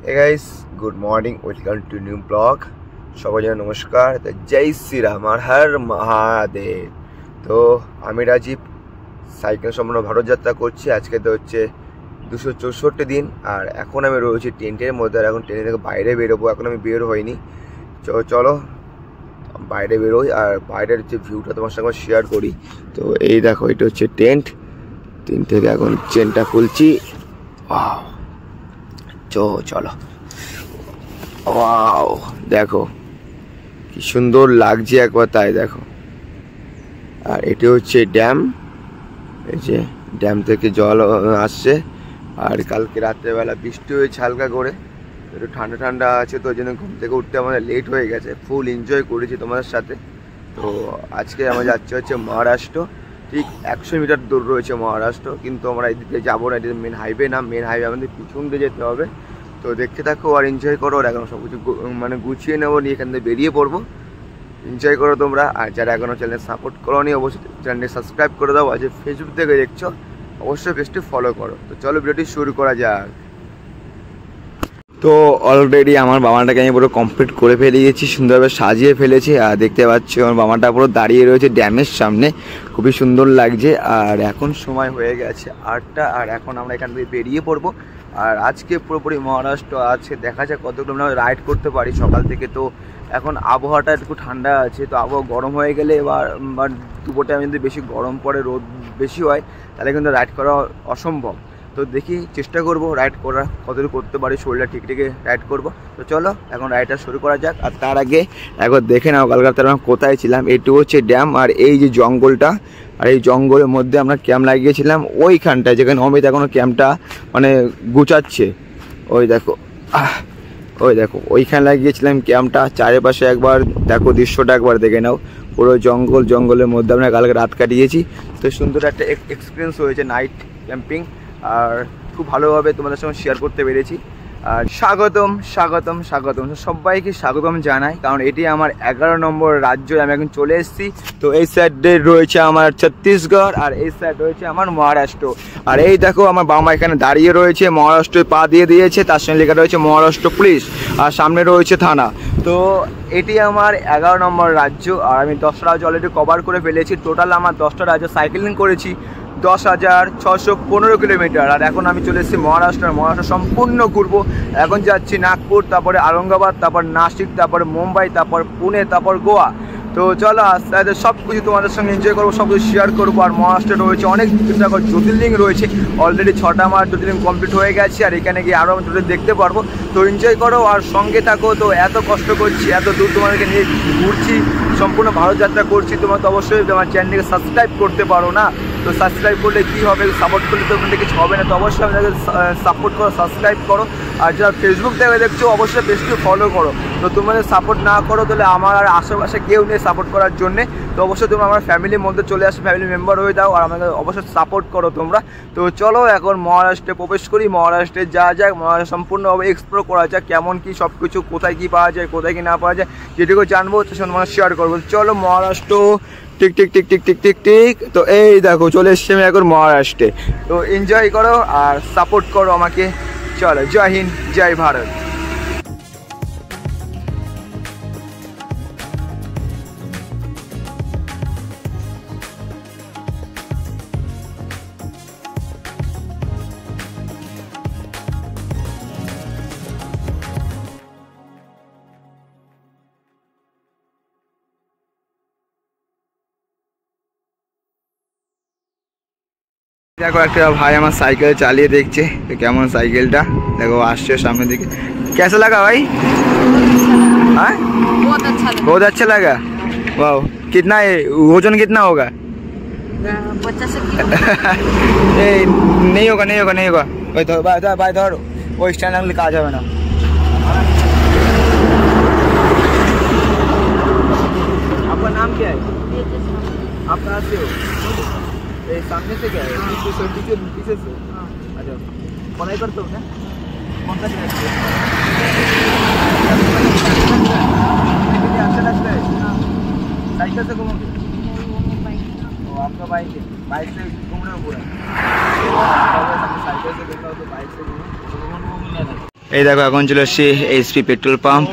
Hey guys, good morning. Welcome to new blog. সবাই নমস্কার। তো জয় শ্রীরাম আর হর মহাদেব। তো আমি রাজীব সাইকেল সম্পূর্ণ ভারত যাত্রা করছি। আজকে তো হচ্ছে 264 দিন আর এখন আমি রয়েছি টেন্টের মধ্যে। আর এখন ট্রেন থেকে বাইরে বেরোবো, এখন আমি বের হইনি। চলো বাইরে বেরোই আর বাইরের যে ভিউটা তোমার সঙ্গে শেয়ার করি। তো এই দেখো, এটা হচ্ছে টেন্ট থেকে এখন চেনটা খুলছি। চলো ওয়াও, দেখো কি সুন্দর লাগছে একবার, তাই দেখো। আর এটি হচ্ছে ড্যাম, এই যে ড্যাম থেকে জল আসছে। আর কালকে রাত্রেবেলা বৃষ্টি হয়েছে হালকা করে, একটু ঠান্ডা ঠান্ডা আছে, তো ওই জন্য ঘুম থেকে উঠতে আমাদের লেট হয়ে গেছে। ফুল এনজয় করেছি তোমাদের সাথে। তো আজকে আমরা যাচ্ছি হচ্ছে মহারাষ্ট্র, ঠিক 100 মিটার দূর রয়েছে মহারাষ্ট্র, কিন্তু আমরা এদিকে যাবো না, এটা মেন হাইওয়ে না, মেন হাইওয়ে আমাদের পিছন দিয়ে যেতে হবে। তো দেখতে থাকো আর এনজয় করো। আর এখন সব কিছু মানে গুছিয়ে নেবো, নিয়ে এখান থেকে বেরিয়ে পড়বো। এনজয় করো তোমরা। আর যারা এখনও চ্যানেল সাপোর্ট করো নি, অবশ্যই চ্যানেলটি সাবস্ক্রাইব করে দাও। আর যে ফেসবুক থেকে দেখছো অবশ্যই পেজটি ফলো করো। তো চলো ভিডিওটি শুরু করা যাক। তো অলরেডি আমার বাবাটাকে আমি পুরো কমপ্লিট করে ফেলিয়েছি, সুন্দরভাবে সাজিয়ে ফেলেছি। আর দেখতে পাচ্ছি আমার বাবাটা পুরো দাঁড়িয়ে রয়েছে ড্যামের সামনে, খুবই সুন্দর লাগছে। আর এখন সময় হয়ে গেছে 8টা, আর এখন আমরা এখান থেকে বেরিয়ে পড়বো। আর আজকে পুরোপুরি মহারাষ্ট্র আছে, দেখা যাক কতগুলো আমরা রাইড করতে পারি সকাল থেকে। তো এখন আবহাওয়াটা একটু ঠান্ডা আছে, তো আবহাওয়া গরম হয়ে গেলে এবার দুপুর টাইমে যদি বেশি গরম পড়ে, রোদ বেশি হয়, তাহলে কিন্তু রাইড করা অসম্ভব। তো দেখি, চেষ্টা করব রাইড করার, কতটুকু করতে পারি, শরীরটা ঠিক রাইড করব। তো চলো এখন রাইডটা শুরু করা যাক। আর তার আগে একবার দেখে নাও কালকার আমরা কোথায় ছিলাম। এটু হচ্ছে ড্যাম, আর এই যে জঙ্গলটা, আর এই জঙ্গলের মধ্যে আমরা ক্যাম্প লাগিয়েছিলাম ওইখানটায়, যেখানে অমিত এখনও ক্যাম্পটা মানে গুছাচ্ছে। ওই দেখো ওইখানে লাগিয়েছিলাম ক্যাম্পটা। চারিপাশে একবার দেখো, দৃশ্যটা একবার দেখে নাও। পুরো জঙ্গলের মধ্যে আমরা কালকে রাত কাটিয়েছি। তো সুন্দর একটা এক্সপিরিয়েন্স হয়েছে নাইট ক্যাম্পিং, আর খুব ভালোভাবে তোমাদের সঙ্গে শেয়ার করতে পেরেছি। আর স্বাগতম সবাইকে স্বাগতম জানাই, কারণ এটি আমার 11 নম্বর রাজ্য, আমি এখন চলে এসেছি। তো এই সাইডে রয়েছে আমার ছত্তিশগড়, আর এই সাইড রয়েছে আমার মহারাষ্ট্র। আর এই দেখো আমার বাবা এখানে দাঁড়িয়ে রয়েছে, মহারাষ্ট্রে পা দিয়ে দিয়েছে, তার সঙ্গে লেখা রয়েছে মহারাষ্ট্র পুলিশ, আর সামনে রয়েছে থানা। তো এটি আমার 11 নম্বর রাজ্য, আর আমি 10টা রাজ্য অলরেডি কভার করে ফেলেছি। টোটাল আমার 10টা রাজ্য সাইকেলিং করেছি, 10,615 কিলোমিটার। আর এখন আমি চলে এসেছি মহারাষ্ট্র সম্পূর্ণ ঘুরবো। এখন যাচ্ছি নাগপুর, তারপরে আরঙ্গাবাদ, তারপর নাসিক, তারপর মুম্বাই, তারপর পুনে, তারপর গোয়া। তো চলো আস্তে আস্তে সব কিছু তোমাদের সঙ্গে এনজয় করবো, সব কিছু শেয়ার করবো। আর মহারাষ্ট্রে রয়েছে অনেক জ্যোতির্লিঙ্গ রয়েছে, অলরেডি 6টা আমার জ্যোতির্লিঙ্গ কমপ্লিট হয়ে গেছে, আর এখানে গিয়ে আরও আমি দেখতে পারবো। তো এনজয় করো আর সঙ্গে থাকো। তো এত কষ্ট করছি, এত দূর তোমাদেরকে নিয়ে ঘুরছি, সম্পূর্ণ ভারত যাত্রা করছি। তোমরা তো অবশ্যই আমার চ্যানেলকে সাবস্ক্রাইব করতে পারো না। তো সাবস্ক্রাইব করলে কী হবে, সাপোর্ট করলে তো ওখান থেকে কিছু হবে না। তো অবশ্যই আমাদের সাপোর্ট করো, সাবস্ক্রাইব করো। আর যারা ফেসবুক থেকে দেখছো অবশ্যই পেজটি ফলো করো। তো তোমাদের সাপোর্ট না করো তাহলে আমার আর আশেপাশে কেউ নেই সাপোর্ট করার জন্যে। তো অবশ্যই তোমরা আমার ফ্যামিলির মধ্যে চলে আসো, ফ্যামিলি মেম্বার হয়ে দাও, আর আমাকে অবশ্যই সাপোর্ট করো তোমরা। তো চলো এখন মহারাষ্ট্রে প্রবেশ করি। মহারাষ্ট্রে যাওয়া যাক, মহারাষ্ট্র সম্পূর্ণভাবে এক্সপ্লোর করা যাক, কেমন কী সব কিছু, কোথায় কী পাওয়া যায়, কোথায় কী না পাওয়া যায়, যেটুকু জানবো তোমার শেয়ার করবো। চলো মহারাষ্ট্র ঠিক। তো এই দেখো চলে এসছি আমি এখন মহারাষ্ট্রে। তো এনজয় করো আর সাপোর্ট করো আমাকে। চলো, জয় হিন্দ, জয় ভারত। দেখো একটা ভাই আমার সাইকেল চালিয়ে देखते কেমন সাইকেলটা, দেখো আসছে সামনের দিকে। कैसा लगा भाई? हाँ बहुत अच्छा लगा। वाह, कितना है वजन, कितना होगा? 50 किलो। नहीं होगा भाई धरो, वो स्टैंड लगले काज হবে না। आपका नाम क्या है? आप कहाँ से हो? सामने से क्या है? पीछे से। अच्छा, पढ़ाई करते हो क्या? कौन सा क्लास है? अच्छा लगता है? साइकिल से घूमोगे? आपका बाइक है, बाइक से घूम रहे हो पूरा? साइकिल से घूम रहा हो तो बाइक से घूमो। এই দেখো এখন চলে এসছি এইচপি পেট্রোল পাম্প।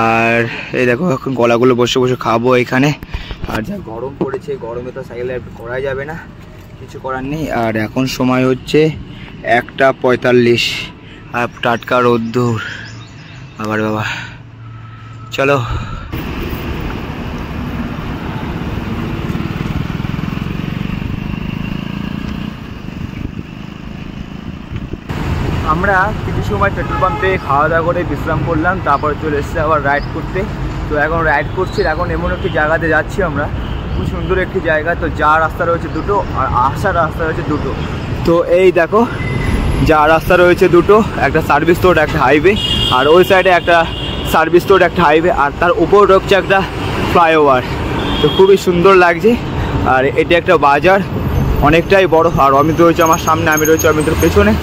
আর এই দেখো এখন গলাগুলো বসে বসে খাবো এখানে। আর যা গরম পড়েছে, গরমে তো সাইকেলে করা যাবে না, কিছু করার নেই। আর এখন সময় হচ্ছে 1:45 আর টাটকা রোদ্দুর। আবার বাবা চলো। আমরা কিছু সময় পেট্রোল পাম্পে খাওয়া দাওয়া করে বিশ্রাম করলাম, তারপর চলে এসেছে আবার রাইড করতে। তো এখন রাইড করছি, এখন এমন একটি জায়গাতে যাচ্ছি আমরা, খুব সুন্দর একটি জায়গা। তো যাওয়ার রাস্তা রয়েছে দুটো আর আসার রাস্তা রয়েছে দুটো। তো এই দেখো যাওয়ার রাস্তা রয়েছে দুটো, একটা সার্ভিস রোড একটা হাইওয়ে, আর ওই সাইডে একটা সার্ভিস রোড একটা হাইওয়ে, আর তার উপর রয়েছে একটা ফ্লাইওভার। তো খুবই সুন্দর লাগছে। আর এটা একটা বাজার, অনেকটাই বড়। আর অমিত রয়েছে আমার সামনে, আমি রয়েছে অমিতের পেছনে।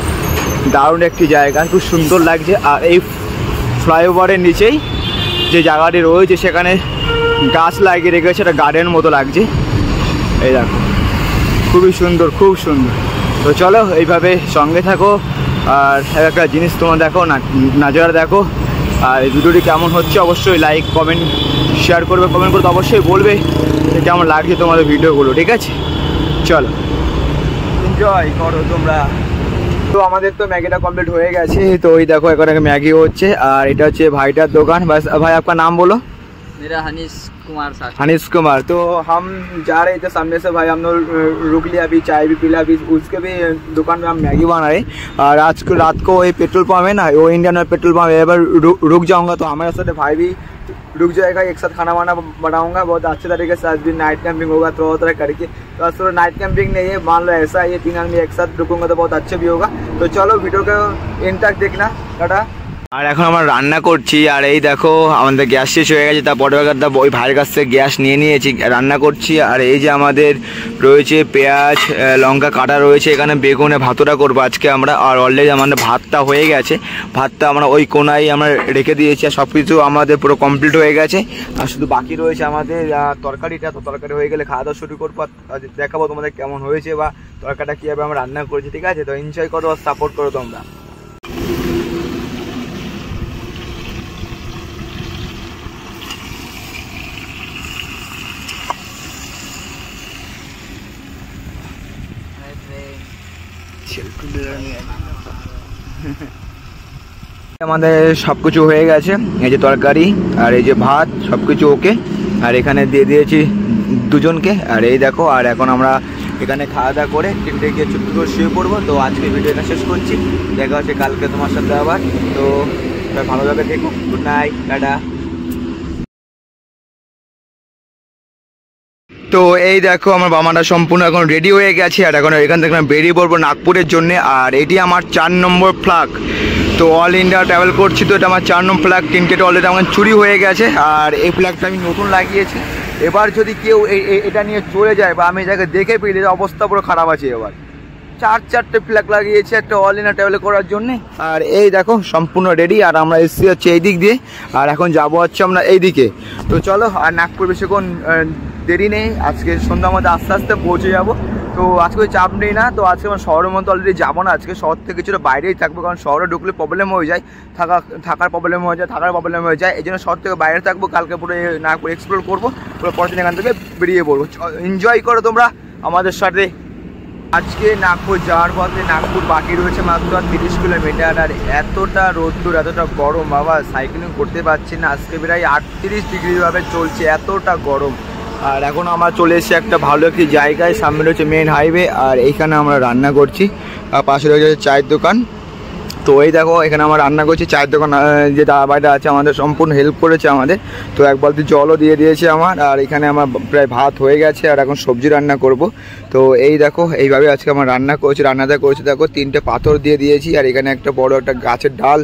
দারুণ একটি জায়গা, খুব সুন্দর লাগছে। আর এই ফ্লাইওভারের নিচেই যে জায়গাটি রয়েছে সেখানে গাছ লাগিয়ে রেখেছে, একটা গার্ডেন মতো লাগছে। এই দেখো খুবই সুন্দর, খুব সুন্দর। তো চলো এইভাবে সঙ্গে থাকো, আর একটা জিনিস তোমরা দেখো না, নাজারা দেখো। আর এই ভিডিওটি কেমন হচ্ছে অবশ্যই লাইক কমেন্ট শেয়ার করবে, কমেন্ট করতে অবশ্যই বলবে যে কেমন লাগছে তোমাদের ভিডিওগুলো, ঠিক আছে? চলো এনজয় করো তোমরা। তো আমাদের তো ম্যাগিটা কমপ্লিট হয়ে গেছে। তো ওই দেখো এখন ম্যাগি হচ্ছে, আর এটা হচ্ছে ভাইটার দোকান। बस भाई आपका नाम बोलो। मेरा हनीश कुमार साहब। हनीश कुमार। तो हम जा रहे थे सामने से भाई, हम लोग रुक लिया, अभी चाय भी पिला, अभी उसके भी दुकान में हम मैगी बना रहे। और आज को रात को ये पेट्रोल पंप है ना, वो इंडियन ऑयल पेट्रोल पंप है, बार रुक जाऊंगा तो हमारे साथ भाई भी रुक जाएगा, एक साथ खाना वाना बनाऊंगा बहुत अच्छे तरीके से। आज भी नाइट कैंपिंग होगा थोड़ा थोड़ा करके। तो आज थोड़ा नाइट कैंपिंग नहीं है, मान लो ऐसा ये 3 आदमी एक साथ रुकूंगा तो बहुत अच्छे भी होगा। तो चलो वीडियो का एंड तक देखना, टाटा। আর এখন আমরা রান্না করছি। আর এই দেখো আমাদের গ্যাস শেষ হয়ে গেছে, তারপরে ওই ভাইয়ের কাছ থেকে গ্যাস নিয়ে নিয়েছি, রান্না করছি। আর এই যে আমাদের রয়েছে পেঁয়াজ লঙ্কা কাটা রয়েছে, এখানে বেগুনে ভাতটা করবো আজকে আমরা। আর অলরেডি আমাদের ভাতটা হয়ে গেছে, ভাতটা আমরা ওই কোনায় আমরা রেখে দিয়েছি। আর সব কিছু আমাদের পুরো কমপ্লিট হয়ে গেছে। আর শুধু বাকি রয়েছে আমাদের তরকারিটা। তো তরকারি হয়ে গেলে খাওয়া দাওয়া শুরু করবো, দেখাবো তোমাদের কেমন হয়েছে বা তরকারিটা কীভাবে আমরা রান্না করেছি, ঠিক আছে? তো এনজয় করো আর সাপোর্ট করো তোমরা। আমাদের সবকিছু হয়ে গেছে, এই যে তরকারি আর এই যে ভাত সবকিছু ওকে। আর এখানে দিয়ে দিয়েছি দুজনকে। আর এই দেখো, আর এখন আমরা এখানে খাওয়া দাওয়া করে তিনটে গিয়ে চুপটি করে শুয়ে পড়বো। তো আজকে ভিডিওটা শেষ করছি, দেখা হচ্ছে কালকে তোমার সাথে আবার। তো ভালোভাবে দেখো, গুড নাইট, টাটা। তো এই দেখো আমার বামাটা সম্পূর্ণ এখন রেডি হয়ে গেছে। আর এখন এখান থেকে বেরিয়ে পড়বো নাগপুরের জন্য। আর এটি আমার 4 নম্বর ফ্ল্যাগ। তো অল ইন্ডিয়া ট্রাভেল করছি, তো এটা আমার 4 নম্বর ফ্ল্যাগ। তিনটে অলরেডি আমার চুরি হয়ে গেছে। আর এই ফ্ল্যাগটা আমি নতুন লাগিয়েছি। এবার যদি কেউ এটা নিয়ে চলে যায় বা আমি এটাকে দেখে পেলে, অবস্থা পুরো খারাপ আছে। এবার 4-4টে ফ্ল্যাগ লাগিয়েছে একটা অল ইন্ডিয়া ট্রাভেল করার জন্যে। আর এই দেখো সম্পূর্ণ রেডি। আর আমরা এসছি হচ্ছে এই দিক দিয়ে, আর এখন যাবো হচ্ছে আমরা এই দিকে। তো চলো, আর নাগপুর বেশিক্ষণ দেরি নেই, আজকে সন্ধ্যার মধ্যে আস্তে আস্তে পৌঁছে যাবো। তো আজকে ওই চাপ নেই না। তো আজকে আমার শহরের মধ্যে অলরেডি যাবো না, আজকে শহর থেকে কিছুটা বাইরেই থাকবো, কারণ শহরে ঢুকলে প্রবলেম হয়ে যায়, থাকার প্রবলেম হয়ে যায়, থাকার প্রবলেম হয়ে যায়। এই জন্য শহর থেকে বাইরে থাকবো। কালকে পুরো নাগপুর এক্সপ্লোর করবো, পুরো পরের দিন এখান থেকে বেরিয়ে পড়বো। এনজয় করো তোমরা আমাদের সাথে। আজকে নাগপুর যাওয়ার পথে, নাগপুর বাকি রয়েছে মাত্র 30 কিলোমিটার। আর এতটা রোদ্দুর, এতটা গরম, বাবা সাইক্লিং করতে পারছি না। আজকে প্রায় 38 ডিগ্রিভাবে চলছে, এতটা গরম। আর এখন আমরা চলে এসেছি একটা ভালো একটি জায়গায়, সামনে রয়েছে মেন হাইওয়ে। আর এইখানে আমরা রান্না করছি, আর পাশে রয়েছে চায়ের দোকান। তো এই দেখো এখানে আমরা রান্না করছি, চায়ের দোকান যে দাদাভাইটা আছে আমাদের সম্পূর্ণ হেল্প করেছে আমাদের। তো এক বালতি জলও দিয়ে দিয়েছে আমার। আর এখানে আমার প্রায় ভাত হয়ে গেছে, আর এখন সবজি রান্না করব। তো এই দেখো এইভাবে আজকে আমার রান্না করছি, রান্নাটা করেছি দেখো 3টে পাথর দিয়ে দিয়েছি। আর এখানে একটা বড় একটা গাছের ডাল,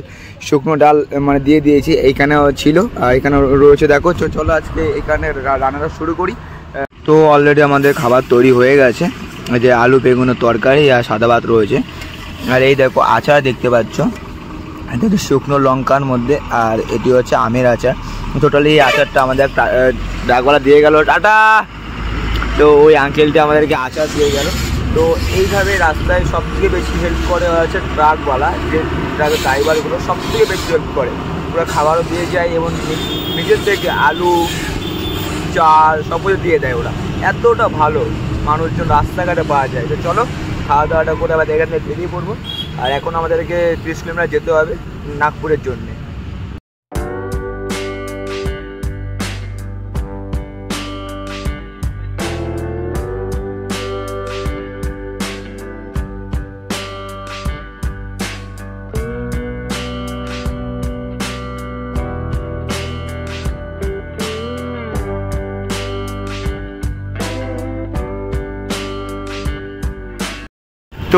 শুকনো ডাল মানে দিয়ে দিয়েছি, এইখানেও ছিল। আর এখানে রয়েছে দেখো। চলো আজকে এখানে রান্নাটা শুরু করি। তো অলরেডি আমাদের খাবার তৈরি হয়ে গেছে, যে আলু বেগুনের তরকারি আর সাদা ভাত রয়েছে। আর এই দেখো আচার দেখতে পাচ্ছ, এটা হচ্ছে শুকনো লঙ্কার মধ্যে। আর এটি হচ্ছে আমের আচার। টোটালি এই আচারটা আমাদের ডাকওয়ালা দিয়ে গেল, টাটা। তো ওই আঙ্কেলটা আমাদেরকে আচার দিয়ে গেল। তো এইভাবে রাস্তায় সবথেকে বেশি হেল্প করে হচ্ছে ট্রাকওয়ালা, যে ট্রাক ড্রাইভারগুলো সব থেকে বেশি হেল্প করে, পুরো খাবারও দিয়ে যায় এবং নিজের থেকে আলু চাল সব কিছু দিয়ে দেয় ওরা, এতটা ভালো মানুষজন রাস্তাঘাটে পাওয়া যায়। তো চলো খাওয়া দাওয়াটা করে আবার এখান থেকে বেরিয়ে পড়বো। আর এখন আমাদেরকে 30 কিলোমিটার যেতে হবে নাগপুরের জন্যে।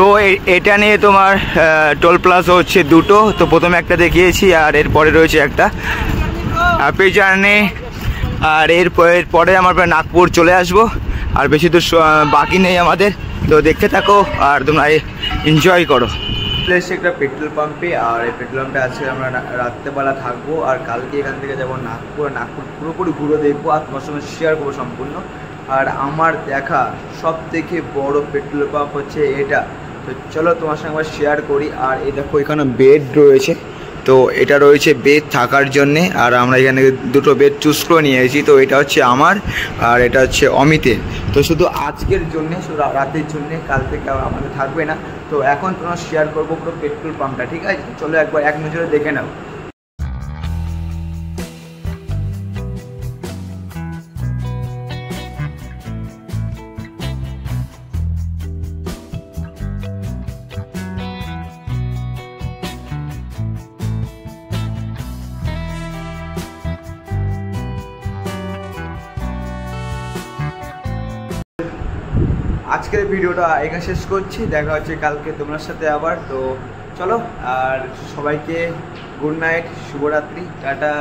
তো এটা নিয়ে তোমার টোল প্লাজা হচ্ছে দুটো, তো প্রথমে একটা দেখিয়েছি আর এরপরে রয়েছে একটা হ্যাপি জার্নি। আর এরপরে আমরা প্রায় নাগপুর চলে আসবো, আর বেশি দূর বাকি নেই আমাদের। তো দেখতে থাকো আর তোমরা এনজয় করো। এসে একটা পেট্রোল পাম্পে, আর এই পেট্রোল পাম্পে আজকে আমরা রাত্রেবেলা থাকবো, আর কালকে এখান থেকে যাবো নাগপুর পুরোপুরি ঘুরে দেখবো আর তোমার সঙ্গে শেয়ার করবো সম্পূর্ণ। আর আমার দেখা সব থেকে বড় পেট্রোল পাম্প হচ্ছে এটা। তো চলো তোমার সঙ্গে আমরা শেয়ার করি। আর এই দেখো এখানে বেড রয়েছে, তো এটা রয়েছে বেড থাকার জন্যে, আর আমরা এখানে দুটো বেড চুজ করে নিয়েছি। তো এটা হচ্ছে আমার আর এটা হচ্ছে অমিতের। তো শুধু আজকের জন্যে, শুধু রাতের জন্যে, কাল থেকে আমাদের থাকবে না। তো এখন তোমার শেয়ার করবো পুরো পেট্রোল পাম্পটা, ঠিক আছে? চলো একবার এক নজরে দেখে নাও। আজকের ভিডিওটা এখানে শেষ করছি, দেখা হচ্ছে কালকে তোমার সাথে আবার। তো চলো, আর সবাইকে গুড নাইট, শুভরাত্রি, টাটা।